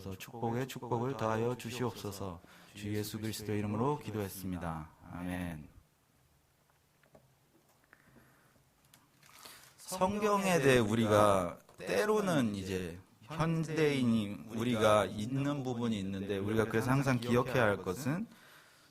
주셔서 축복에 축복을 더하여 주시옵소서. 주 예수 그리스도의 이름으로 기도했습니다. 아멘. 성경에 대해 우리가 때로는 이제 현대인이 우리가 있는 부분이 있는데, 우리가 그래서 항상 기억해야 할 것은,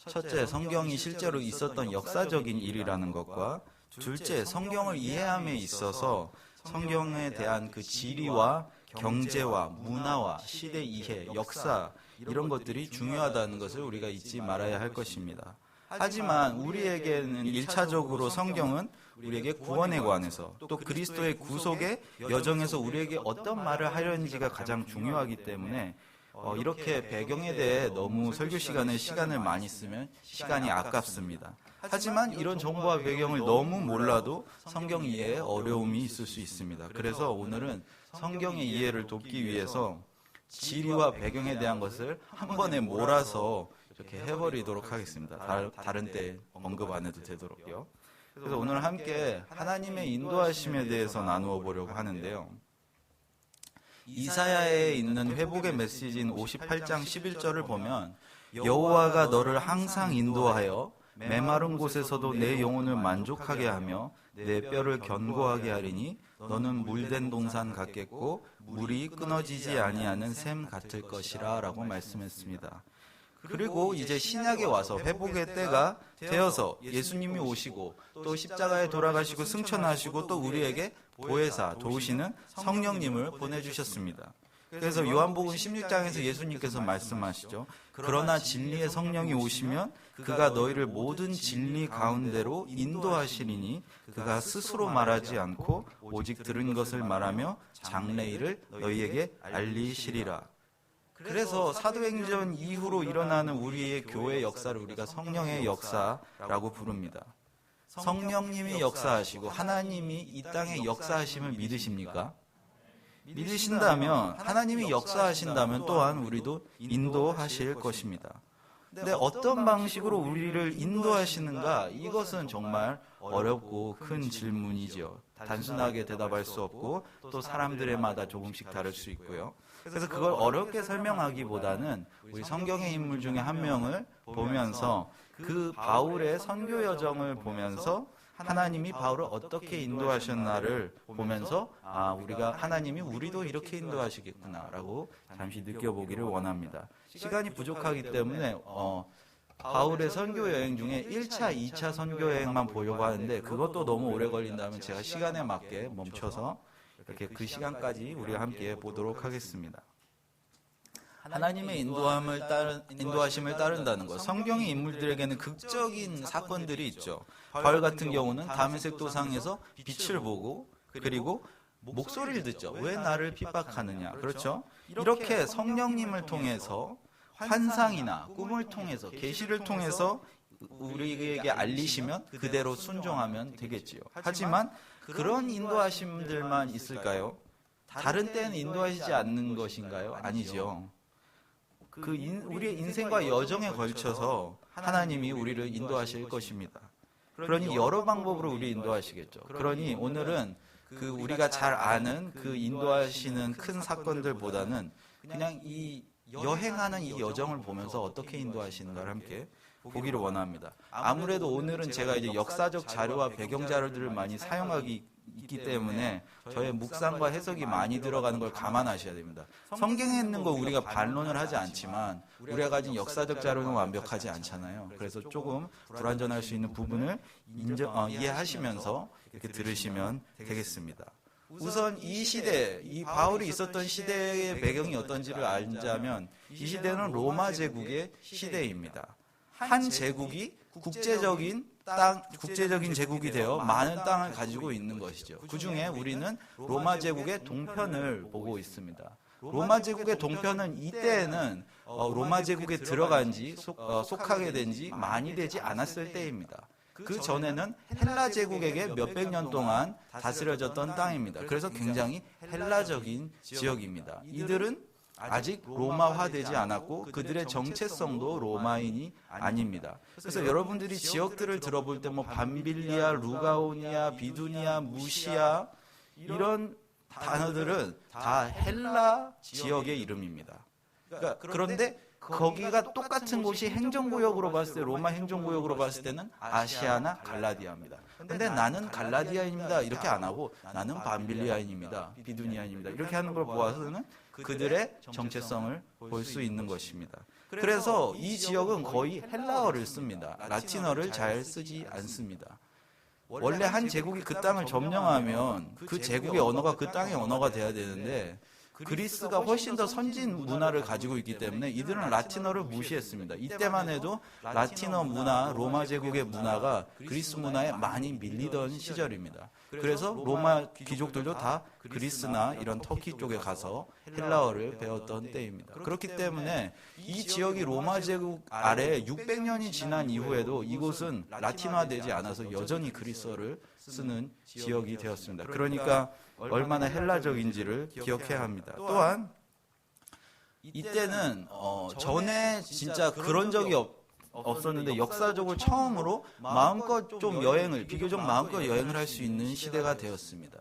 첫째, 성경이 실제로 있었던 역사적인 일이라는 것과, 둘째, 성경을 이해함에 있어서 성경에 대한 그 지리와 경제와 문화와 시대 이해, 역사, 이런 것들이 중요하다는 것을 우리가 잊지 말아야 할 것입니다. 하지만 우리에게는 1차적으로 성경은 우리에게 구원에 관해서, 또 그리스도의 구속의 여정에서 우리에게 어떤 말을 하려는지가 가장 중요하기 때문에 이렇게 배경에 대해 너무 설교 시간을 많이 쓰면 시간이 아깝습니다. 하지만 이런 정보와 배경을 너무 몰라도 성경 이해에 어려움이 있을 수 있습니다. 그래서 오늘은 성경의 이해를 돕기 위해서 지리와 배경에 대한 것을 한 번에 몰아서 이렇게 해버리도록 하겠습니다. 다른 때 언급 안 해도 되도록요. 그래서 오늘 함께 하나님의 인도하심에 대해서 나누어 보려고 하는데요. 이사야에 있는 회복의 메시지인 58장 11절을 보면, 여호와가 너를 항상 인도하여 메마른 곳에서도 내 영혼을 만족하게 하며 내 뼈를 견고하게 하리니 너는 물된 동산 같겠고 물이 끊어지지 아니하는 샘 같을 것이라 라고 말씀했습니다. 그리고 이제 신약에 와서 회복의 때가 되어서 예수님이 오시고 또 십자가에 돌아가시고 승천하시고 또 우리에게 보혜사, 도우시는 성령님을 보내주셨습니다. 그래서 요한복음 16장에서 예수님께서 말씀하시죠. 그러나 진리의 성령이 오시면 그가 너희를 모든 진리 가운데로 인도하시리니 그가 스스로 말하지 않고 오직 들은 것을 말하며 장래일을 너희에게 알리시리라. 그래서 사도행전 이후로 일어나는 우리의 교회 역사를 우리가 성령의 역사라고 부릅니다. 성령님이 역사하시고 하나님이 이 땅에 역사하심을 믿으십니까? 믿으신다면, 하나님이 역사하신다면 또한 우리도 인도하실 것입니다. 근데 어떤 방식으로 우리를 인도하시는가? 이것은 정말 어렵고 큰 질문이죠. 단순하게 대답할 수 없고 또 사람들마다 조금씩 다를 수 있고요. 그래서 그걸 어렵게 설명하기보다는 우리 성경의 인물 중에 한 명을 보면서 그 바울의 선교 여정을 보면서 하나님이 바울을 어떻게 인도하셨나를 보면서 우리가 하나님이 우리도 이렇게 인도하시겠구나라고 잠시 느껴보기를 원합니다. 시간이 부족하기 때문에 바울의 선교 여행 중에 1차, 2차 선교 여행만 보려고 하는데 그것도 너무 오래 걸린다면 제가 시간에 맞게 멈춰서 이렇게 그 시간까지 우리가 함께 보도록 하겠습니다. 하나님의 인도하심을 따른다는 것. 성경의 인물들에게는 극적인 사건들이 있죠. 바울 같은 경우는 다메섹 도상에서 빛을 보고 그리고 목소리를 듣죠. 왜 나를 핍박하느냐. 그렇죠? 이렇게 성령님을 통해서 환상이나 꿈을 통해서 계시를 통해서 우리에게 알리시면 그대로 순종하면 되겠지요. 하지만 그런 인도하심들만 있을까요? 다른 때는 인도하시지 않는 것인가요? 아니죠. 우리의 인생과 여정에 걸쳐서 하나님이 우리를 인도하실 것입니다. 그러니 여러 방법으로 우리 인도하시겠죠. 그러니 오늘은 우리가 잘 아는 그 인도하시는 큰 사건들보다는 그냥 이 여행하는 이 여정을 보면서 어떻게 인도하시는가를 함께 보기를 원합니다. 아무래도 오늘은 제가 이제 역사적 자료와 배경 자료들을 많이 사용하기 때문에 저의 묵상과 해석이 많이 들어가는 걸 감안하셔야 됩니다. 성경에 있는 거 우리가 반론을 하지 않지만 우리가 가진 역사적 자료는 완벽하지 않잖아요. 그래서 조금 불완전할 수 있는 부분을 이해하시면서 이렇게 들으시면 되겠습니다. 우선 이 시대, 이 바울이 있었던 시대의 배경이 어떤지를 알자면 이 시대는 로마 제국의 시대입니다. 한 제국이 국제적인 제국이 되어 많은 땅을 가지고 있는 것이죠. 그 중에 우리는 로마 제국의 동편을 보고 있습니다. 로마 제국의 동편은 이때에는 로마 제국에 들어간 지 속하게 된 지 많이 되지 않았을 때입니다. 그 전에는 헬라 제국에게 몇백 년 동안 다스려졌던 땅입니다. 그래서 굉장히 헬라적인 지역입니다. 이들은 아직 로마화되지 않았고 그들의 정체성도 로마인이 아닙니다. 그래서 여러분들이 지역들을 들어볼 때 밤빌리아, 루가오니아, 비두니아, 무시아 이런 단어들은 다 헬라 지역의 이름입니다. 그런데 거기가 똑같은 곳이 행정구역으로 봤을 때, 로마 행정구역으로 봤을 때는 아시아나 갈라디아입니다. 근데 나는 갈라디아인입니다 이렇게 안 하고 나는 밤빌리아인입니다, 비두니아인입니다 이렇게 하는 걸 보아서는 그들의 정체성을 볼 수 있는 것입니다. 그래서 이 지역은 거의 헬라어를 씁니다. 라틴어를 잘 쓰지 않습니다. 원래 한 제국이 그 땅을 점령하면 그 제국의 언어가 그 땅의 언어가 돼야 되는데 그리스가 훨씬 더 선진 문화를 가지고 있기 때문에 이들은 라틴어를 무시했습니다. 이때만 해도 라틴어 문화, 로마 제국의 문화가 그리스 문화에 많이 밀리던 시절입니다. 그래서 로마 귀족들도 다 그리스나 이런 터키 쪽에 가서 헬라어를 배웠던 때입니다. 그렇기 때문에 이 지역이 로마 제국 아래 600년이 지난 이후에도 이곳은 라틴화되지 않아서 여전히 그리스어를 쓰는 지역이 되었습니다. 그러니까 얼마나 헬라적인지를 기억해야 합니다. 또한 이때는 전에 진짜 그런 적이 없었는데 역사적으로 처음으로 마음껏 좀 여행을, 비교적 마음껏 여행을 할 수 있는 시대가 되었습니다.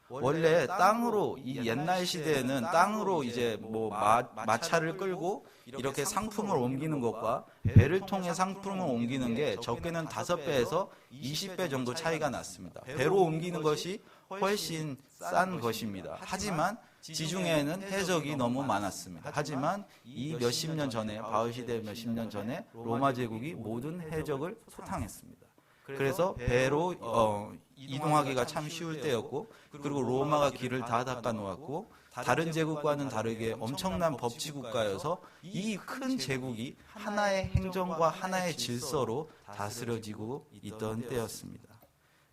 원래 땅으로, 이 옛날 시대에는 땅으로 이제 뭐 마차를 끌고 이렇게 상품을 옮기는 것과 배를 통해 상품을 옮기는 게 적게는 5배에서 20배 정도 차이가 났습니다. 배로 옮기는 것이 훨씬 싼 것입니다. 하지만 지중해에는 해적이 너무 많았습니다. 하지만 이 몇십 년 전에, 바울 시대 몇십 년 전에 로마 제국이 모든 해적을 소탕했습니다. 그래서 배로 이동하기가 참 쉬울 때였고, 그리고 로마가 길을 다 닦아 놓았고, 다른 제국과는 다르게 엄청난 법치 국가여서 이 큰 제국이 하나의 행정과 하나의 질서로 다스려지고 있던 때였습니다.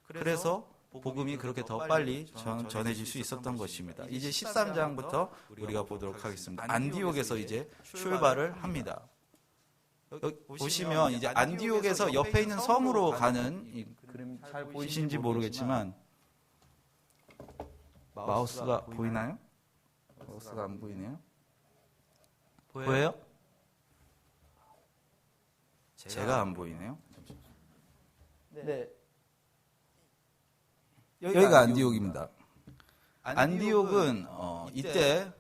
그래서 복음이 그렇게 더 빨리 전해질 수 있었던 것입니다. 이제 13장부터 우리가 보도록 하겠습니다. 안디옥에서 이제 출발을 합니다. 보시면 이제 안디옥에서 옆에 있는 섬으로 가는, 이 그림 잘 보이시는지 모르겠지만 마우스가 보이나요? 마우스가 안 보이네요. 보여요? 제가 안 보이네요. 네. 여기가 안디옥입니다. 안디옥은 이때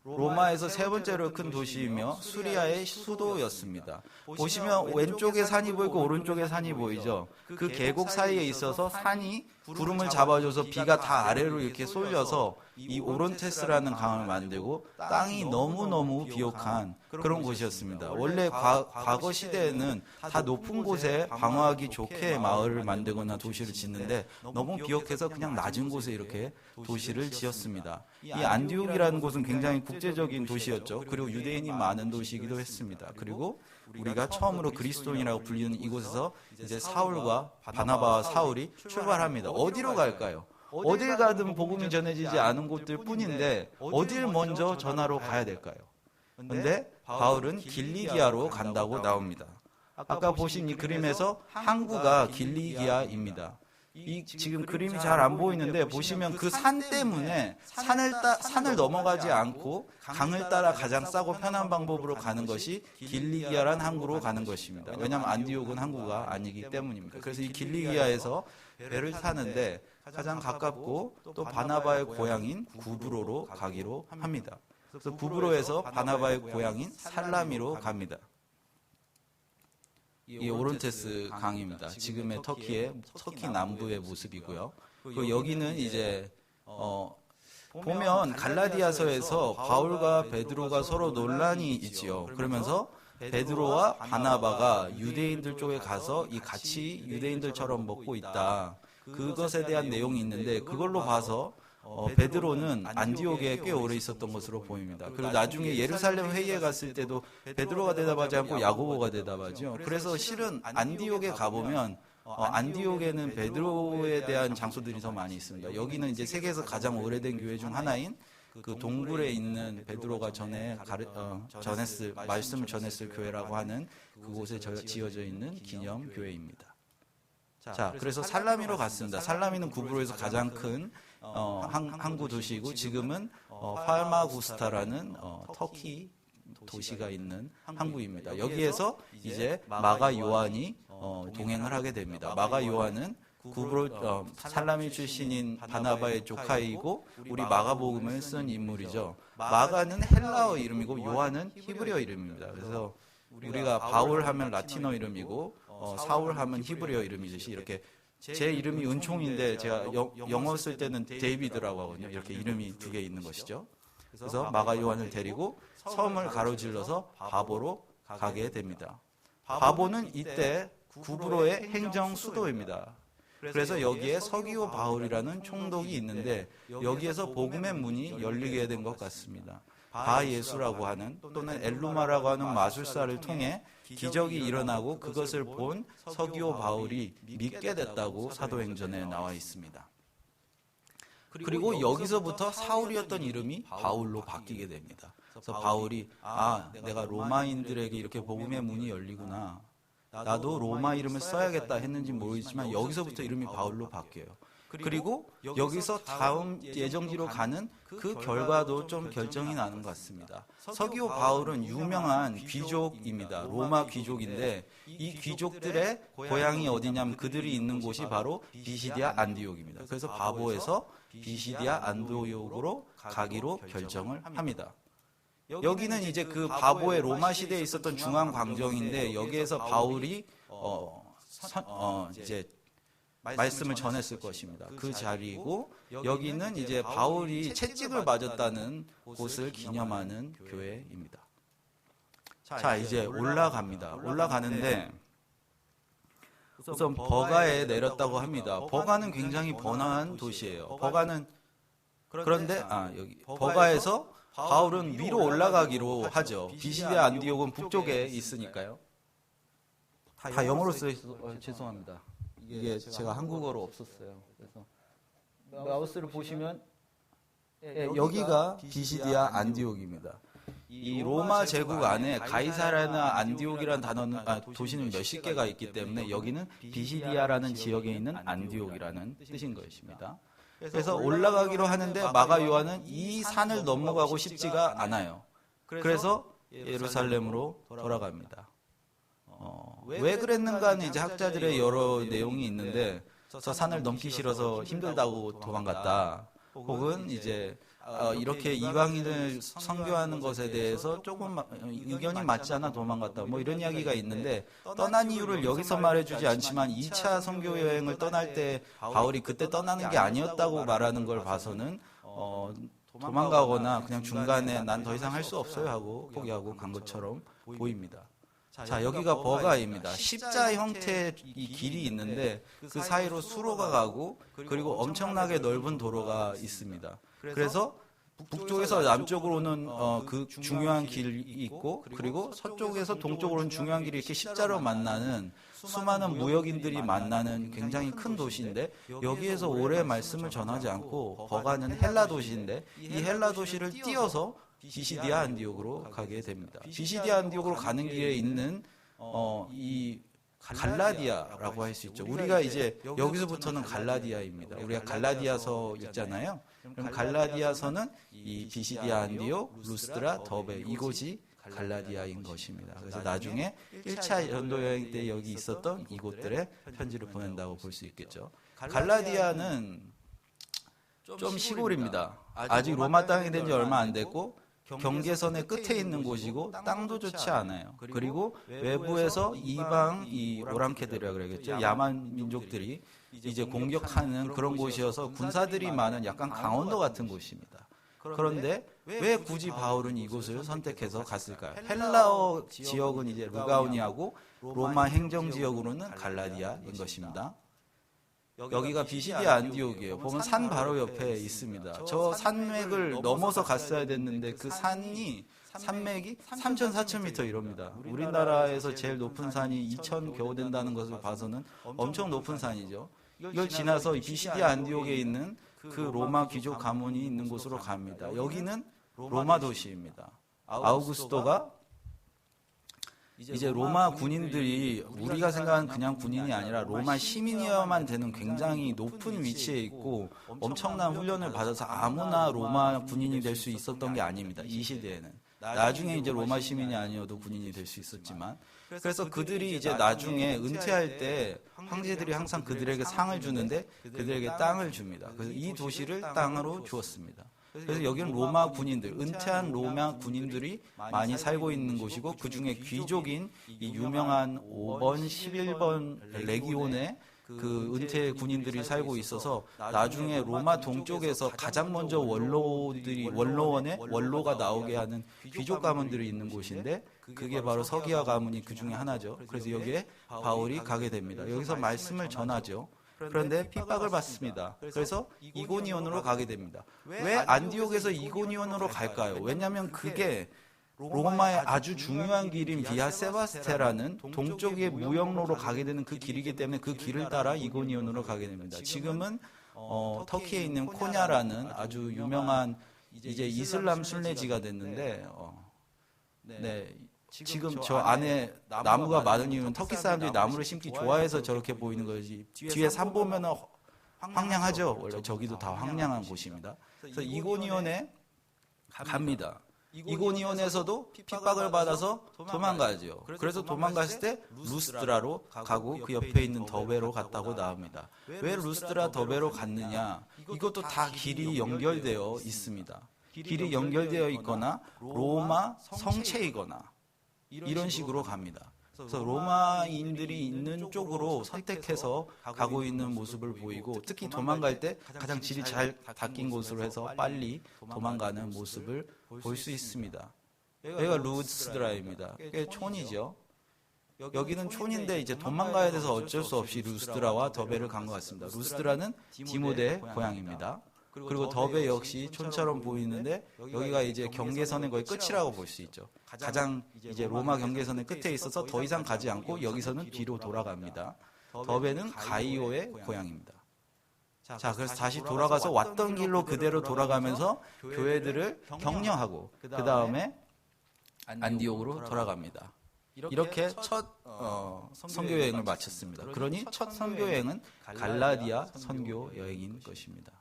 로마에서 세 번째로 큰 도시이며 수리아의 수도였습니다. 보시면 왼쪽에 산이 보이고 오른쪽에 산이 보이죠. 그 계곡 사이에 있어서 산이 구름을 잡아줘서 비가 다 아래로 이렇게 쏠려서 이 오론테스라는 강을 만들고 땅이 너무너무 비옥한 그런 곳이었습니다. 원래 과거 시대에는 다 높은 곳에 방어하기 좋게 마을을 만들거나 도시를 짓는데 너무 비옥해서 그냥 낮은 곳에 이렇게 도시를 지었습니다. 이 안디옥이라는 곳은 굉장히 국제적인 도시였죠. 그리고 유대인이 많은 도시이기도 했습니다. 그리고 우리가 처음으로 그리스도인이라고 불리는 이곳에서 이제 사울과 바나바와 사울이 출발합니다. 어디로 갈까요? 어딜 가든 복음이 전해지지 않은 곳들 뿐인데 어딜 먼저 전하러 가야 될까요? 근데 바울은 길리기아로 간다고 나옵니다. 아까 보신 이 그림에서 항구가 길리기아입니다. 지금 그림이 잘 안 보이는데 보시면 그 산 때문에 산을 넘어가지 않고 강을 따라 가장 싸고 편한 방법으로 가는 것이 길리기아란 항구로 가는 것입니다. 왜냐하면 안디옥은 항구가 아니기 때문입니다. 그래서 이 길리기아에서 배를 타는데 가장 가깝고 또 바나바의 고향인 구브로로 가기로 합니다. 그래서 구브로에서 바나바의 고향인 살라미로 갑니다. 이 오론테스 강입니다. 지금의 터키 남부의 모습이고요. 그리고 여기는 이제 보면 갈라디아서에서 바울과 베드로가 서로 논란이 있지요. 그러면서 베드로와 바나바가 유대인들 쪽에 가서 같이 유대인들처럼 먹고 있다. 그것에 대한 내용이 있는데 그걸로 봐서 베드로는 안디옥에 꽤 오래 있었던 것으로 보입니다. 그리고 나중에 예루살렘 회의에 갔을 때도 베드로가 대답하지 않고 야고보가 대답하죠. 그래서 실은 안디옥에 가보면 안디옥에는 베드로에 대한 장소들이 더 많이 있습니다. 여기는 이제 세계에서 가장 오래된 교회 중 하나인 그 동굴에 있는 베드로가 전에 말씀을 전했을 교회라고 하는 그곳에 지어져 있는 기념 교회입니다. 자, 그래서 살라미로 갔습니다. 살라미는 구브로에서 가장 큰 항구 도시이고 지금은 팔마구스타라는 터키 도시가 있는 항구입니다. 여기에서 이제 마가 요한이 동행을 하게 됩니다. 마가 요한은 살라미 출신인 바나바의 조카이고 우리 마가복음을 쓴 인물이죠. 마가는 헬라어 이름이고 요한은 히브리어 이름입니다. 그래서 우리가 바울 하면 라틴어 이름이고 사울 하면 히브리어 이름이듯이 이렇게 제 이름이 은총인데 제가 영어 쓸 때는 데이비드라고 하거든요. 이렇게 이름이 두 개 있는 것이죠. 그래서 마가 요한을 데리고 섬을 가로질러서 바보로 가게 됩니다. 바보는 이때 구브로의 행정 수도입니다. 그래서 여기에 서기오 바울이라는 총독이 있는데 여기에서 복음의 문이 열리게 된 것 같습니다. 바예수라고 하는 또는 엘루마라고 하는 마술사를 통해 기적이 일어나고 그것을 본 서기오 바울이 믿게 됐다고 사도행전에 나와 있습니다. 그리고 여기서부터 사울이었던 이름이 바울로 바뀌게 됩니다. 그래서 바울이 내가 로마인들에게 이렇게 복음의 문이 열리구나. 나도 로마 이름을 써야겠다 했는지 모르겠지만 여기서부터 이름이 바울로 바뀌어요. 그리고 여기서 다음 예정지로 가는 그 결과도 좀 결정이 나는 것 같습니다. 서기오 바울은 유명한 귀족입니다. 로마 귀족인데 이 귀족들의 고향이 어디냐면 그들이 있는 곳이 바로 비시디아 안디옥입니다. 그래서 바보에서 비시디아 안디옥으로 가기로 결정을 합니다. 여기는 이제 그 바보의 로마 시대에 있었던 중앙 광정인데 여기에서 바울이 이제 말씀을 전했을 것입니다. 그 자리이고 여기는 이제 바울이 채찍을 맞았다는 곳을 기념하는 교회입니다. 자, 이제 올라갑니다. 올라가는데 우선 버가에 내렸다고 합니다. 버가는 굉장히 번화한 도시예요. 버가는 그런데 여기 버가에서 바울은 위로 올라가기로 하죠. 비시디아 안디옥은 북쪽에 있으니까요. 다 영어로 써 있어서 죄송합니다. 이게 제가 한국어로 없었어요. 그래서 마우스를 보시면 여기가 비시디아 안디옥입니다. 이 로마 제국 안에 가이사라나 안디옥이라는 단어는 도시는 몇십 개가 있기 때문에 여기는 비시디아라는 지역에 있는 안디옥이라는 뜻인 것입니다. 그래서 올라가기로 하는데 마가 요한은 이 산을 넘어가고 싶지가 않아요. 그래서 예루살렘으로 돌아갑니다. 왜 그랬는가는 이제 학자들의 여러 내용이 있는데 저 산을 넘기 싫어서 힘들다고 도망갔다. 혹은 이제 이렇게 이방인을 선교하는 것에 대해서 조금 의견이 맞지 않아 도망갔다. 뭐 이런 이야기가 있는데 떠난 이유를 여기서 말해주지 않지만 2차 선교 여행을 떠날 때 바울이 그때 떠나는 게 아니었다고 말하는 걸 봐서는 도망가거나 그냥 중간에 난 더 이상 할 수 없어요 하고 포기하고 간 것처럼 보입니다. 자, 여기가 버가입니다. 십자 형태의 이 길이 있는데 그 사이로 수로가 가고 그리고 엄청나게 넓은 도로가 있습니다. 그래서 북쪽에서 남쪽으로 오는 그 중요한 길이 있고 그리고 서쪽에서 동쪽으로 오는 중요한 길이 이렇게 십자로 만나는 수많은 무역인들이 만나는 굉장히 큰 도시인데 여기에서 오래 말씀을 전하지 않고 버가는 헬라 도시인데 이 헬라 도시를 띄어서 비시디아 안디옥으로 가게 됩니다. 비시디아 안디옥으로 가는 길에 있는 이 갈라디아라고 할 수 있죠. 우리가 이제 여기서부터는 갈라디아입니다. 우리가 갈라디아서 읽잖아요. 그럼 갈라디아서는 이 비시디아 안디옥, 루스드라, 더베 이곳이 갈라디아인 것입니다. 그래서 나중에 1차 전도 여행 때 여기 있었던 이곳들에 편지를 보낸다고 볼 수 있겠죠. 갈라디아는 좀 시골입니다. 아직 로마 땅이 된 지 얼마 안 됐고 경계선의 끝에 있는 곳이고 땅도 좋지 않아요. 그리고 외부에서 이방 이 오랑캐들이라고 그러겠죠. 야만 민족들이 이제 공격하는 그런 곳이어서 군사들이 많은 약간 강원도 같은 곳입니다. 그런데 왜 굳이 바울은 이곳을 선택해서 갔을까요? 헬라어 지역은 이제 르가오니아고 로마 행정지역으로는 갈라디아인 것입니다. 여기가 비시디아 안디옥이에요. 보면 산 바로 옆에 있습니다. 저 산맥을 넘어서 갔어야 됐는데 그 산이 산맥이 3,000, 4,000m 이럽니다. 우리나라에서 제일 높은 산이 2,000 겨우 된다는 것을 봐서는 엄청 높은 산이죠. 이걸 지나서 비시디아 안디옥에 있는 그 로마 귀족 가문이 있는 곳으로 갑니다. 여기는 로마 도시입니다. 아우구스토가 이제 로마 군인들이 우리가 생각하는 그냥 군인이 아니라 로마 시민이어야만 되는 굉장히 높은 위치에 있고 엄청난 훈련을 받아서 아무나 로마 군인이 될 수 있었던 게 아닙니다. 이 시대에는. 나중에 이제 로마 시민이 아니어도 군인이 될 수 있었지만, 그래서 그들이 이제 나중에 은퇴할 때 황제들이 항상 그들에게 상을 주는데 그들에게 땅을 줍니다. 그래서 이 도시를 땅으로 주었습니다. 그래서 여기는 로마 군인들, 은퇴한 로마 군인들이 많이 살고 있는 곳이고, 그 중에 귀족인 이 유명한 5번, 11번 레기온의 그 은퇴 군인들이 살고 있어서, 나중에 로마 동쪽에서 가장 먼저 원로가 나오게 하는 귀족 가문들이 있는 곳인데, 그게 바로 서기하 가문이 그 중에 하나죠. 그래서 여기에 바울이 가게 됩니다. 여기서 말씀을 전하죠. 그런데 핍박을 받습니다. 그래서 이고니온으로 가게 됩니다. 왜 안디옥에서 이고니온으로 갈까요? 왜냐하면 그게 로마의 아주 중요한 길인 비아 세바스테라는 동쪽의 무역로로 가게 되는 그 길이기 때문에 그 길을 따라 이고니온으로 가게 됩니다. 지금은 터키에 있는 코냐라는 아주 유명한 이제 이슬람 순례지가 됐는데, 지금 저 안에 나무가 많은 이유는 터키 사람들이 나무를 심기 좋아해서 저렇게 보이는 거지. 뒤에 산 보면 황량하죠. 원래 저기도 다 황량한 곳입니다. 그래서 이고니온에 갑니다. 이고니온에서도 핍박을 받아서 도망가죠. 그래서 도망갔을 때 루스드라로 가고 그 옆에 있는 더베로 갔다고 나옵니다. 왜 루스드라 더베로 갔느냐? 이것도 다 길이 연결되어 있습니다. 길이 연결되어 있거나 로마 성체이거나 이런 식으로 갑니다. 그래서 로마인들이 있는 쪽으로 선택해서 가고 있는 모습을 보이고, 특히 도망갈 때 가장 질이 잘 닦인 곳으로 해서 빨리 도망가는 모습을 볼 수 있습니다. 여기가 루스드라입니다. 꽤 촌이죠. 여기는 촌인데 이제 도망가야 돼서 어쩔 수 없이 루스드라와 더베를 간 것 같습니다. 루스드라는 디모데의 고향입니다. 그리고 더베 역시 촌처럼 보이는데 여기가 이제 경계선의 거의 끝이라고 볼 수 있죠. 가장 이제 로마 경계선의 끝에 있어서 더 이상 가지 않고 여기서는 뒤로 돌아갑니다. 더베는 가이오의 고향입니다. 자, 그래서 다시 돌아가서 왔던 길로 그대로 돌아가면서 교회들을 격려하고 그 다음에 안디옥으로 돌아갑니다. 이렇게 첫 선교 여행을 마쳤습니다. 그러니 첫 선교 여행은 갈라디아 선교 여행인 것입니다.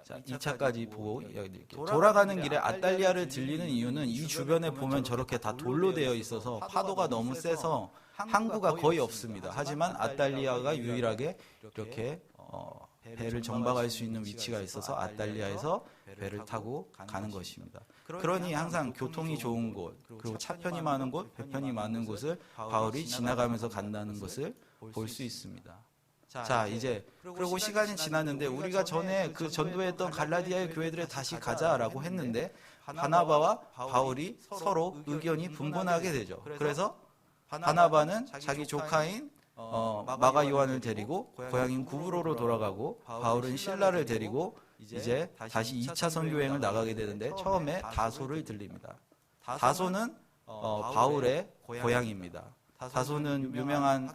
자, 2차까지 보고 이야기 드릴게요. 돌아가는 길에 아탈리아를 들리는 이유는 이 주변에 보면 저렇게 다 돌로 되어 있어서 파도가 너무 세서 항구가 거의 없습니다. 하지만 아탈리아가 유일하게 이렇게 배를 정박할 수 있는 위치가 있어서 아탈리아에서 배를 타고 가는 것입니다. 그러니 항상 교통이 좋은 곳, 그리고 차편이 많은 곳, 배편이 많은 곳을 바울이 지나가면서 간다는 것을 볼 수 있습니다. 자, 이제 그리고 시간이 지났는데 우리가 전에 그 전도했던 갈라디아의 교회들에 다시 가자라고 했는데, 바나바와 바울이 서로 의견이 분분하게 되죠. 그래서 바나바는 자기 조카인 마가 요한을 데리고 고향인 구브로로 돌아가고, 바울은 신라를 데리고 이제 다시 2차 선교여행을 나가게 되는데, 처음에 다소를 들립니다. 다소는 바울의 고향입니다. 다소는 유명한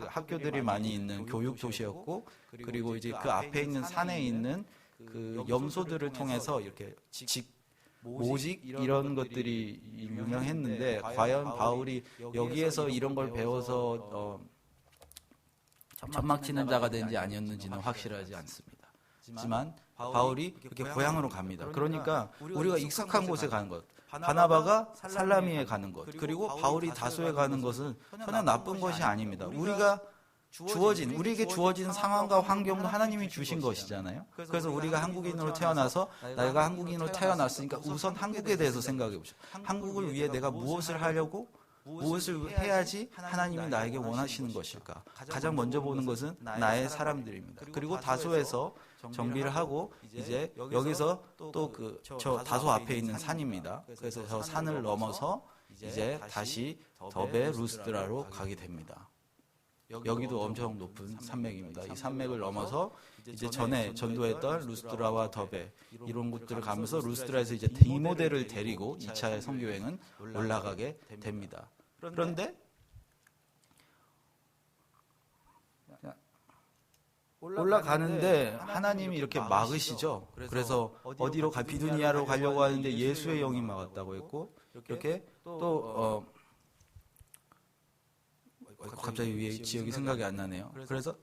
학교들이 많이 있는 교육 도시였고, 그리고 이제 그 앞에 있는 산에 있는 그 염소들을 통해서 이렇게 모직 이런 것들이 유명했는데, 과연 바울이 여기에서 이런 걸 배워서 천막 치는 자가 된지 아니었는지는 확실하지 않습니다. 하지만 바울이 이렇게 고향으로 갑니다. 그러니까 우리가 익숙한 곳에 가는 것, 바나바가 살라미에 가는 것, 그리고 바울이 다소에 가는 것은 전혀 나쁜 것이 아닙니다. 우리에게 주어진 상황과 환경도 하나님이 주신 것이잖아요. 그래서 우리가 한국인으로 태어나서, 내가 한국인으로 태어났으니까 우선 한국에 대해서 생각해 보죠. 한국을 위해 내가 무엇을 하려고, 무엇을 해야지 하나님이 나에게 원하시는 것일까? 가장 먼저 보는 것은 나의 사람들입니다. 그리고 다소에서 정비를 하고, 이제 여기서 또 저 다소 앞에 있는 산입니다. 그래서 저 산을 넘어서 이제 다시 더베 루스드라로 가게 됩니다. 여기도 엄청 높은 산맥입니다. 이 산맥을 넘어서 이제 전에 전도했던 루스드라와 더베 이런 곳들을 가면서 루스드라에서 이제 디모데를 데리고 2차의 선교여행은 올라가게 됩니다. 그런데 올라가는데 하나님이 이렇게 막으시죠. 그래서 어디로 비두니아로 가려고 하는데 예수의 영이 막았다고 했고, 이렇게 또 갑자기 위에 지역이 생각이 안 나네요. 그래서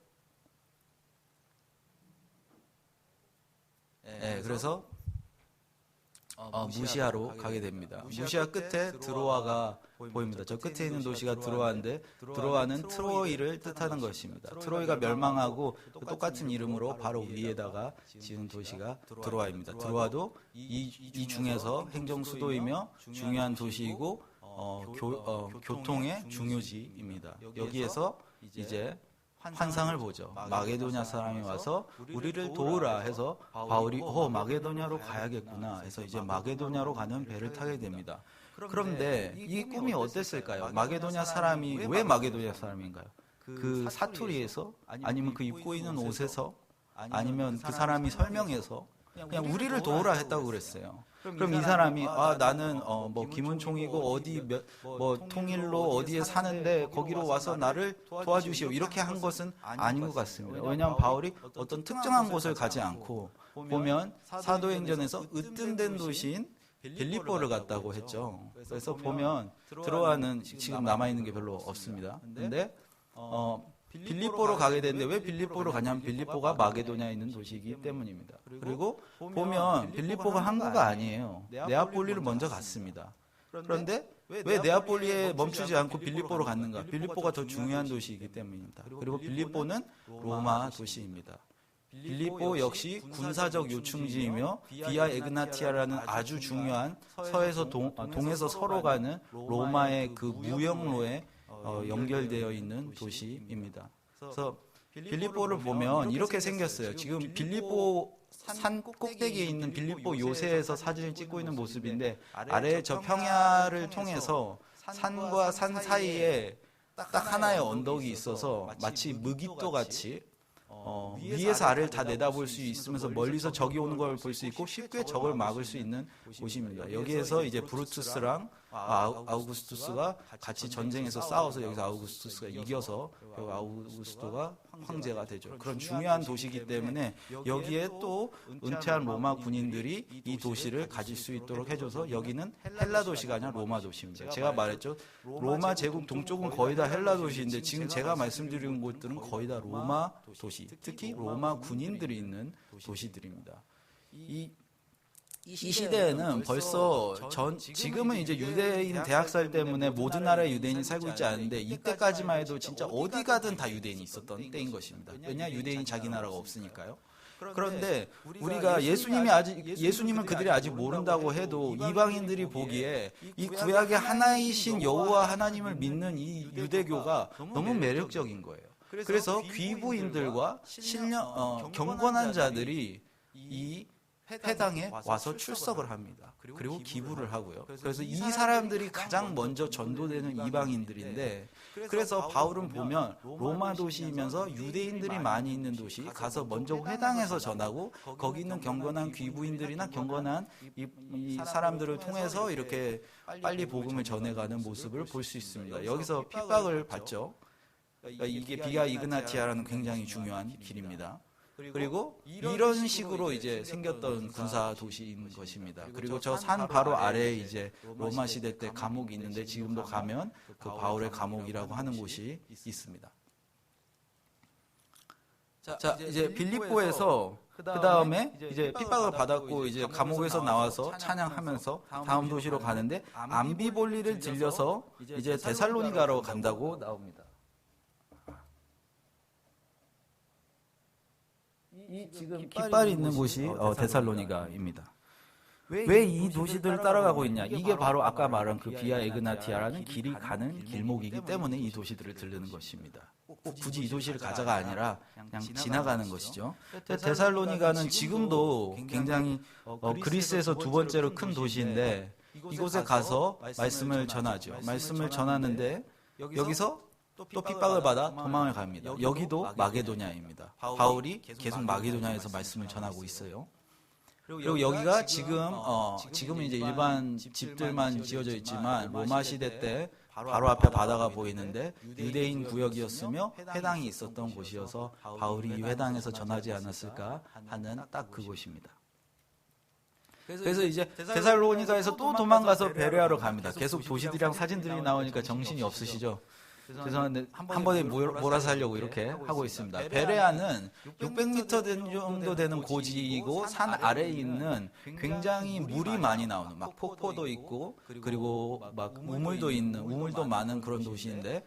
무시아로 가게 됩니다. 무시아 끝에 드로아가 보입니다. 저 끝에 있는 도시가 드로아인데 드로아는 트로이를 뜻하는 것입니다. 트로이가 멸망하고 똑같은 이름으로 바로 위에다가 지은 도시가 드로아입니다. 드로아도 이 중에서 행정 수도이며 중요한 도시이고 교통의 중요지입니다. 여기에서 이제 환상을 보죠. 마게도냐 사람이 와서 우리를 도우라 해서 바울이 마게도냐로 가야겠구나 해서 이제 마게도냐로 가는 배를 타게 됩니다. 그런데 이 꿈이 어땠을까요? 마게도냐 사람이 왜 마게도냐 사람인가요? 그 사투리에서 아니면 그 입고 있는 옷에서 아니면 그 사람이 설명해서 그냥 우리를 도우라 했다고 그랬어요. 그럼 이 사람이 나는 김은총이고 어디 통일로 어디에 사는데 거기로 와서 나를 도와주시오 이렇게 한 것은 아닌 것 같습니다. 왜냐하면 바울이 어떤 특정한 곳을 가지 않고 보면 사도행전에서 으뜸된 도시인 빌립보를 갔다고 했죠. 그래서 보면 드로아는 지금 남아있는 게 별로 없습니다. 근데 빌립보로 가게 되는데 왜 빌립보로 가냐면 빌립보가 마게도냐에 있는 도시이기 때문입니다. 그리고 보면 빌립보가 항구가 아니에요. 네아폴리를 먼저 갔습니다. 그런데 왜 네아폴리에 멈추지 않고 빌립보로 갔는가? 빌립보가 더 중요한 도시이기 때문입니다. 그리고 빌립보는 로마 도시입니다. 빌립보 역시 군사적 요충지이며 비아 에그나티아라는 아주 중요한 서에서 동에서 서로 가는 로마의 그 무역로에 연결되어 있는 도시입니다. 그래서 빌립보를 보면 이렇게 생겼어요. 지금 빌립보 산 꼭대기에 있는 빌립보 요새에서 사진을 찍고 있는 모습인데 아래에 저 평야를 통해서 산과 산 사이에 딱 하나의 언덕이 있어서 마치 무깃도 같이 위에서 아래를 다 내다볼 수 있으면서 멀리서 적이 오는 걸 볼 수 있고 쉽게 적을 막을 수 있는 곳입니다. 여기에서 이제 브루투스랑 아우구스투스가 같이 전쟁에서 싸워서 여기서 아우구스투스가 이겨서 아우구스토가 황제가 되죠. 그런 중요한 도시이기 때문에 여기에 또 은퇴한 로마 군인들이 이 도시를 가질 수 있도록 해줘서 여기는 헬라 도시가 아니라 로마 도시입니다. 제가 말했죠. 로마 제국 동쪽은 거의 다 헬라 도시인데 지금 제가 말씀드리는 곳들은 거의 다 로마 도시, 특히 로마 군인들이 있는 도시들입니다. 이 시대에는 벌써 지금은 이제 유대인 대학살 때문에 모든 나라의 유대인이 살고 있지 않은데 이때까지만 해도 진짜 어디 가든 다 유대인이 있었던 때인 것입니다. 왜냐? 유대인이 자기 나라가 없으니까요. 그런데 우리가 예수님은 그들이 아직 모른다고 해도 이방인들이 보기에 이 구약의 하나이신 여호와 하나님을 믿는 이 유대교가 너무 매력적인 거예요. 그래서 귀부인들과 경건한 자들이 이 회당에 와서 출석을 합니다. 그리고 기부를 하고요. 그래서 이 사람들이 가장 먼저 전도되는 이방인들인데 그래서 바울은 보면 로마 도시이면서 유대인들이 많이 있는 도시 가서 먼저 회당에서 전하고 거기 있는 경건한 귀부인들이나 경건한 이 사람들을 통해서 이렇게 빨리 복음을 전해가는 모습을 볼 수 있습니다. 여기서 핍박을 받죠. 이게 비아 이그나티아라는 굉장히 중요한 길입니다. 그리고 이런 식으로 이제 생겼던 군사 도시인 것입니다. 그리고 저 산 바로 아래에 이제 로마 시대 때 감옥이 있는데 지금도 가면 그 바울의 감옥이라고 하는 곳이 있습니다. 자, 이제 빌립보에서 그 다음에 이제 핍박을 받았고 이제 감옥에서 나와서 찬양하면서 다음 도시로 가는데 암비볼리를 들려서 이제 데살로니가로 간다고 나옵니다. 이 지금 깃발이 있는 곳이 데살로니가입니다. 왜 이 도시들을 따라가고 있냐? 이게 바로 아까 말한 그 비아 에그나티아라는 길이 가는 길목이기 때문에 이 도시들을 들르는 것입니다. 꼭 굳이 이 도시를 가자가 아니라 그냥 지나가는 것이죠. 데살로니가는 지금도 굉장히 그리스에서 두 번째로 큰 도시인데 이곳에 가서 말씀을 전하죠. 말씀을 전하는데 여기서 또 핍박을 받아 도망을 갑니다. 여기도 마게도냐입니다. 바울이 계속 마게도냐에서 말씀을 전하고 있어요. 그리고 여기가 지금은 이제 일반 집들만 지어져 있지만 로마 시대 때 바로 앞에 바다가 보이는데 유대인 구역이었으며 회당이 있었던 곳이어서 바울이 이 회당에서 전하지 않았을까 하는 딱 그곳입니다. 그래서 이제 데살로니가에서 또 도망가서 베레아로 갑니다. 계속 도시들이랑 사진들이 나오니까 정신이 없으시죠? 죄송한데 한 번에 몰아서 하려고 이렇게 하고 있습니다. 베레아는 600m 정도 되는 고지이고 산 아래에 있는 굉장히 물이 많이 나오는 막 폭포도 있고 그리고 막 우물도 많은 그런 도시인데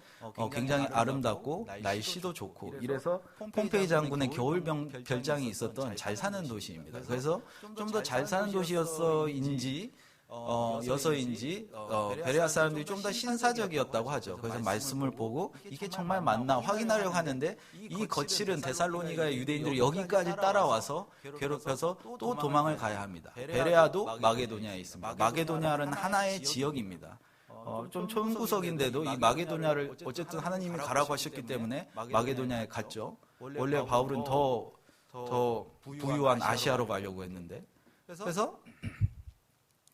굉장히 아름답고 날씨도 좋고 이래서 폼페이 장군의 겨울 별장이 있었던 잘 사는 도시입니다. 그래서 좀 더 잘 사는 도시여서인지 베레아 사람들이 좀 더 신사적이었다고 하죠. 그래서 말씀을 보고 이게 정말 맞나 확인하려고 하는데 이 거칠은 데살로니가의 유대인들이 여기까지 따라와서 괴롭혀서 또 도망을 가야 합니다. 베레아도 마게도냐에 있습니다. 마게도냐는 하나의 지역입니다. 좀 촌구석인데도 이 마게도냐를 어쨌든 하나님이 가라고 하셨기 때문에 마게도냐에 갔죠. 원래 바울은 더 부유한 아시아로 가려고 했는데 그래서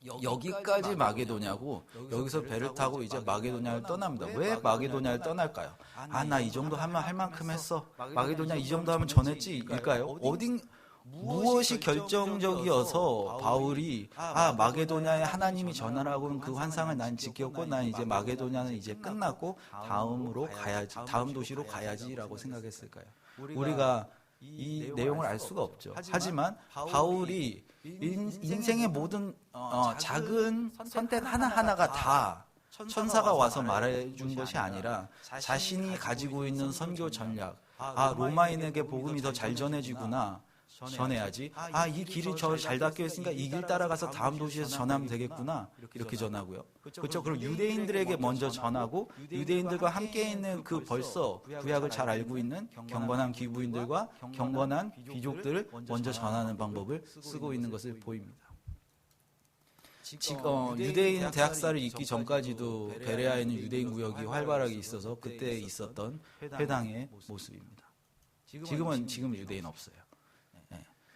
여기까지 마게도냐고 여기서 배를 타고 이제 마게도냐를 떠납니다. 왜 마게도냐를 떠날까요? 나 이 정도 하면 할 만큼 했어. 마게도냐 이 정도 하면 전했지 일까요? 무엇이 결정적이어서 바울이 마게도냐에 하나님이 전하라고는 그 환상을 난 지켰고 난 이제 마게도냐는 이제 끝났고 다음 도시로 가야지라고 생각했을까요? 우리가 이 내용을 알 수가 없죠. 하지만 바울이 인생의 모든 작은 선택 하나하나가 다 천사가 와서 말해준 것이 아니라 자신이 가지고 있는 선교 전략, 로마인에게 복음이 더 잘 전해지구나, 전해야지. 이 길이 잘 닦여 있으니까 이 길 따라가서 다음 도시에서 전하면 되겠구나. 이렇게 전하고요. 그렇죠. 그리고 유대인들에게 먼저 전하고 유대인들과 함께 있는 그 벌써 구약을 잘 알고 있는 경건한 기부인들과 경건한 귀족들을 먼저 전하는 방법을 쓰고 있는 것을 보입니다. 유대인 대학사를 읽기 전까지도 베레아에는 유대인 구역이 활발하게 있어서 그때 있었던 회당의 모습입니다. 지금 유대인 없어요.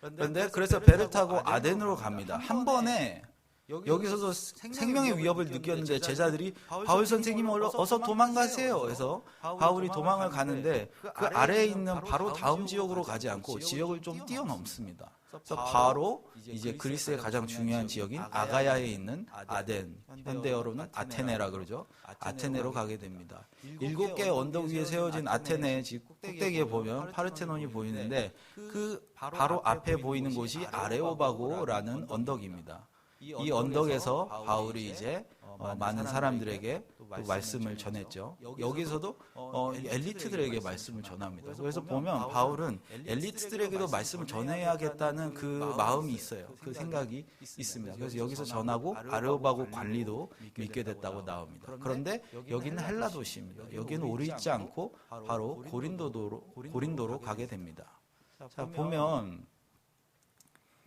그런데 그래서 배를 타고 아덴으로 갑니다. 한 번에 여기서도 생명의 위협을 느꼈는데 제자들이 바울 선생님 어서 도망가세요. 그래서 바울이 도망을 가는데 그 아래에 있는 바로 다음 지역으로 가지 않고 지역을 좀 뛰어넘습니다. 그래서 바로 이제 그리스의 가장 중요한 지역인 아가야에 있는 아덴, 현대어로는 아테네라 그러죠. 아테네로 가게 됩니다. 7개의 언덕 위에 세워진 아테네의 꼭대기에 보면 파르테논이 보이는데 그 바로 앞에 보이는 곳이 아레오바고라는 언덕입니다. 이 언덕에서 바울이 이제 많은 사람들에게 또 말씀을 전했죠. 여기서도 엘리트들에게 말씀을 전합니다. 그래서 보면 바울은 엘리트들에게도 말씀을 전해야겠다는 그 마음이 있어요. 그 생각이 있습니다. 그래서 여기서 전하고 아레오바고 관리도 믿게 됐다고 나옵니다. 그런데 여기는 헬라 도시입니다. 여기는 오래 있지 않고 바로 고린도로 가게 됩니다. 자, 보면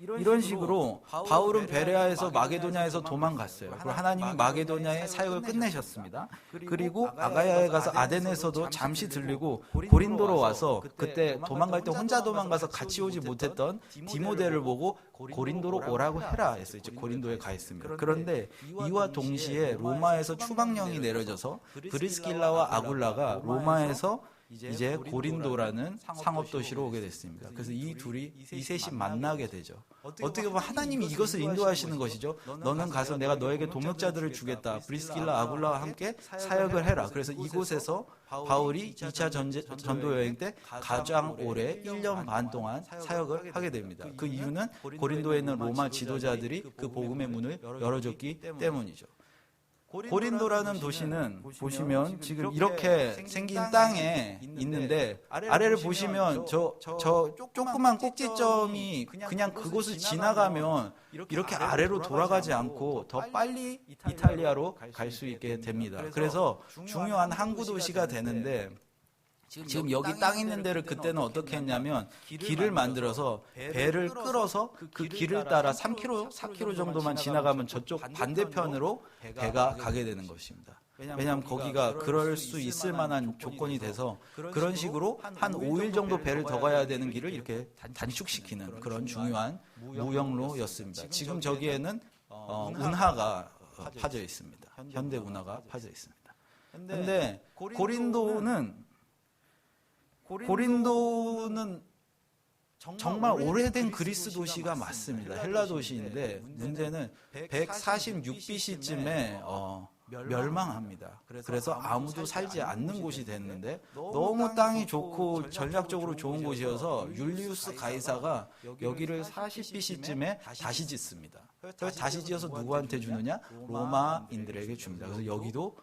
이런 식으로 바울은 베레아에서 마게도냐에서 도망갔어요. 그리고 하나님이 마게도냐의 사역을 끝내셨습니다. 그리고 아가야에 가서 아덴에서도 잠시 들리고 고린도로 와서 그때 도망갈 때 혼자 도망가서 같이 오지 못했던 디모데를 보고 고린도로 오라고 해라 해서 이제 고린도에 가 있습니다. 그런데 이와 동시에 로마에서 추방령이 내려져서 브리스길라와 아굴라가 로마에서 이제 고린도라는 상업도시로 오게 됐습니다. 그래서 이 셋이 만나게 되죠. 어떻게 보면 하나님이 이것을 인도하시는 것이죠. 너는 가서 내가 너에게 동역자들을 주겠다. 브리스길라 아굴라와 함께 사역을 해라. 그래서 이곳에서 바울이 2차 전도 여행 때 가장 오래 1년 반 동안 사역을 하게 됩니다. 그 이유는 고린도에 있는 로마 지도자들이 그 복음의 문을 열어줬기 때문이죠. 고린도라는 도시는 보시면 지금 이렇게 생긴 땅에 있는데 아래를 보시면 저 조그만 꼭지점이 그냥 그곳을 지나가면 이렇게 아래로 돌아가지 않고 더 빨리 이탈리아로 갈 수 있게 됩니다. 그래서 중요한 항구 도시가 되는데 지금 여기 땅 있는 데를 그때는 어떻게 했냐면 길을 만들어서 배를 끌어서 그 길을 따라 3km, 4km 정도만 지나가면 저쪽 반대편으로 배가 가게 되는 것입니다. 왜냐하면 거기가 그럴 수 있을 만한 조건이 돼서 그런 식으로 한 5일 정도 배를 더 가야 되는 길을 이렇게 단축시키는 그런 중요한 무역로였습니다. 지금 저기에는 운하가 파져 있습니다. 현대 운하가 파져 있습니다. 그런데 고린도는 정말 오래된 그리스 도시가 맞습니다. 헬라 도시인데 문제는 146BC쯤에 멸망합니다. 그래서 아무도 살지 않는 곳이 됐는데 너무 땅이 좋고 전략적으로 좋은 곳이어서 율리우스 가이사가 여기를 40BC쯤에 다시 짓습니다. 그래서 다시 지어서 누구한테 주느냐? 로마인들에게 줍니다. 그래서 여기도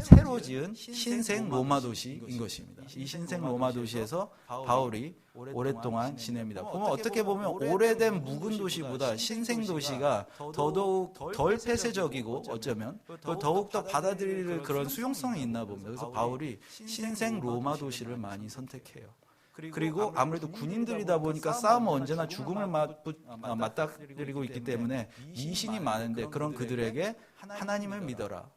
새로 지은 신생 로마 도시인 것입니다. 이 신생 로마 도시에서 바울이 오랫동안 지냅니다. 보면 어떻게 보면 오래된 묵은 도시보다 신생 도시가 더더욱 덜 폐쇄적이고 어쩌면 더욱더 받아들일 그런 수용성이 있나 봅니다. 그래서 바울이 신생 로마 도시를 많이 선택해요. 그리고 아무래도 군인들이다 보니까 싸움은 언제나 죽음을 맞닥뜨리고 있기 때문에 미신이 많은데 그런 그들에게 하나님을 믿어라.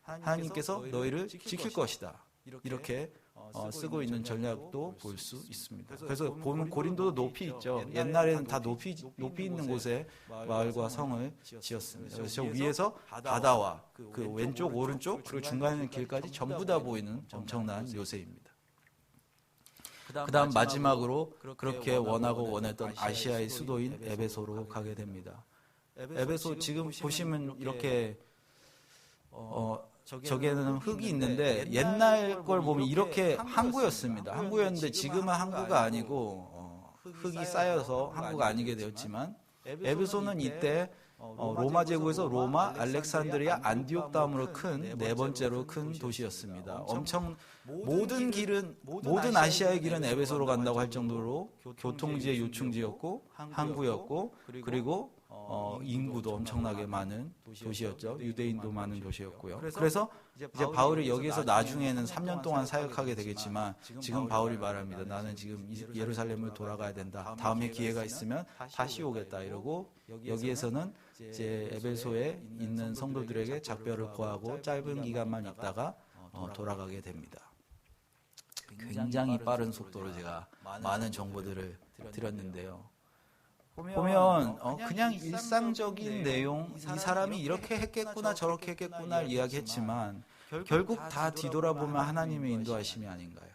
하나님께서 너희를 지킬 것이다. 이렇게 쓰고 있는 전략도 볼 수 있습니다. 그래서 보면 고린도도 높이 있죠. 옛날에는 다 높이 있는 곳에 마을과 성을 지었습니다. 그래서 저 위에서 바다와 그 왼쪽, 오른쪽, 그리고 중간에 있는 길까지 전부 다 보이는 엄청난 요새입니다. 그 다음 마지막으로 그렇게 원하고 원했던 아시아의 수도인 에베소로 가게 됩니다. 에베소 지금 보시면 이렇게 저기에는 흙이 있는데 옛날 걸 보면 이렇게 항구였습니다. 항구였는데 지금은 항구가 아니고 흙이 쌓여서 항구가 아니게 되었지만 에베소는 이때 로마 제국에서 로마, 알렉산드리아, 안디옥 다음으로 큰 네 번째로 큰 도시였습니다. 엄청 모든 아시아의 길은 에베소로 간다고 할 정도로 교통지의 요충지였고 항구였고 그리고 인구도 엄청나게 많은 도시였죠. 유대인도 많은 도시였고요. 그래서 이제 바울이 여기에서 나중에는 3년 동안 사역하게 되겠지만 지금 바울이 말합니다. 나는 지금 예루살렘을 돌아가야 된다. 다음에 기회가 있으면 다시 오겠다 이러고 여기에서는 이제 에베소에 있는 성도들에게 작별을 구하고 짧은 기간만 있다가 돌아가게 됩니다. 굉장히 빠른 속도로 제가 많은 정보들을 드렸는데요. 보면 그냥 일상적인 내용, 이 사람이 이렇게 했겠구나 저렇게 했겠구나 이야기했지만 결국 다 뒤돌아보면 하나님의 인도하심이 아닌가요?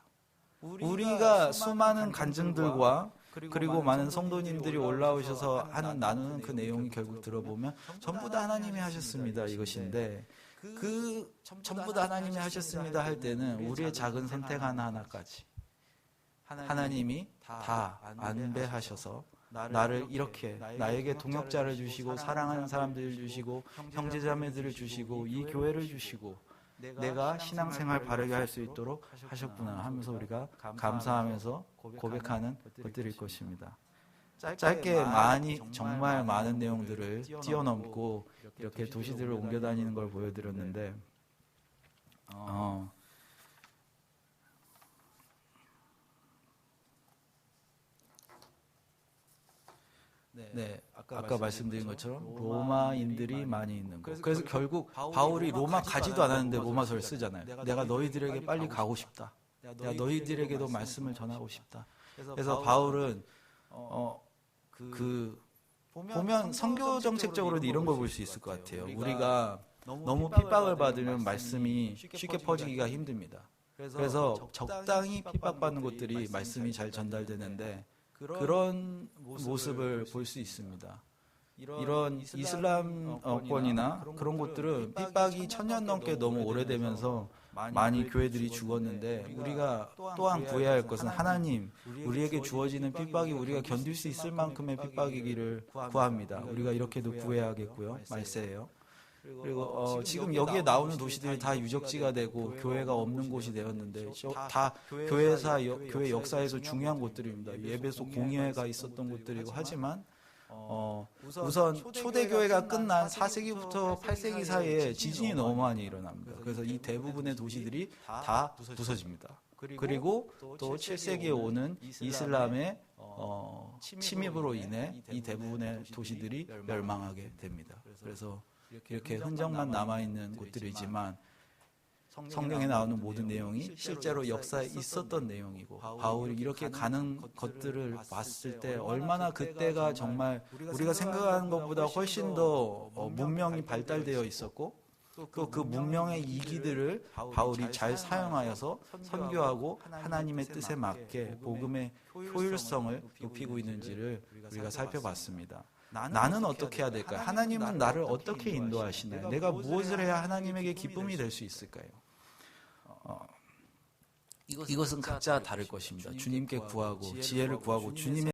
우리가 수많은 간증들과 그리고 많은 성도님들이 올라오셔서 나누는 그 내용이 결국 들어보면 전부 다 하나님이 하셨습니다 이것인데 그 전부 다 하나님이 하셨습니다 할 때는 우리의 작은 선택 하나하나까지 하나님이 다 안배하셔서 나를 이렇게 나에게 동역자를 주시고 사랑하는 사람들을 주시고 형제자매들을 주시고 이 교회를 주시고 내가 신앙생활 바르게 할 수 있도록 하셨구나 하면서 우리가 감사하면서 고백하는 것들일 것입니다. 짧게 정말 많은 내용들을 뛰어넘고 이렇게 도시들을 옮겨 다니는 걸 보여드렸는데 네, 아까 말씀드린 것처럼 로마인들이 많이 있는 것. 그래서 결국 바울이 로마 가지도 않았는데 로마서를 쓰잖아요. 내가 너희들에게 빨리 가고 싶다. 내가 너희들에게도 말씀을 전하고 싶다. 그래서 바울은 보면 선교 정책적으로도 이런 걸 볼 수 있을 것 같아요. 우리가 너무 핍박을 받으면 말씀이 쉽게 퍼지기가 힘듭니다. 그래서 적당히 핍박받는 곳들이 말씀이 잘 전달되는데 그런 모습을 볼 수 있습니다. 이런 이슬람권이나 그런 곳들은 핍박이 1000년 넘게 너무 오래되면서 많이 교회들이 죽었는데 우리가 또한 구해야 할 것은 하나님, 우리에게 주어지는 핍박이 우리가 견딜 수 있을 만큼의 핍박이기를 구합니다. 우리가 이렇게도 구해야겠고요. 말세예요. 그리고 지금 여기에 나오는 도시들이 다 유적지가 되고 교회가 없는 곳이 되었는데 다 교회 역사에서 중요한 곳들입니다. 에베소 공회가 있었던 곳들이고 하지만 우선 초대교회가 끝난 4세기부터 8세기 사이에 지진이 너무 많이 일어납니다. 그래서 이 대부분의 도시들이 다 부서집니다. 그리고 또 7세기에 오는 이슬람의 침입으로 인해 이 대부분의 도시들이 멸망하게 됩니다. 그래서 이렇게 흔적만 남아있는 곳들이지만 성경에 나오는 모든 내용이 실제로 역사에 있었던 내용이고 바울이 이렇게 가는 것들을 봤을 때 얼마나 그때가 정말 우리가 생각하는 것보다 훨씬 더 문명이 발달되어 있었고 또 그 문명의 이기들을 바울이 잘 사용하여서 선교하고 하나님의 뜻에 맞게 복음의 효율성을 높이고 있는지를 우리가 살펴봤습니다. 나는 어떻게 해야 될까요? 하나님은 나를 어떻게 인도하시나요? 내가 무엇을 해야 하나님에게 기쁨이 될 수 있을까요? 이것은 각자 다를 것입니다. 주님께 구하고 지혜를 구하고 주님의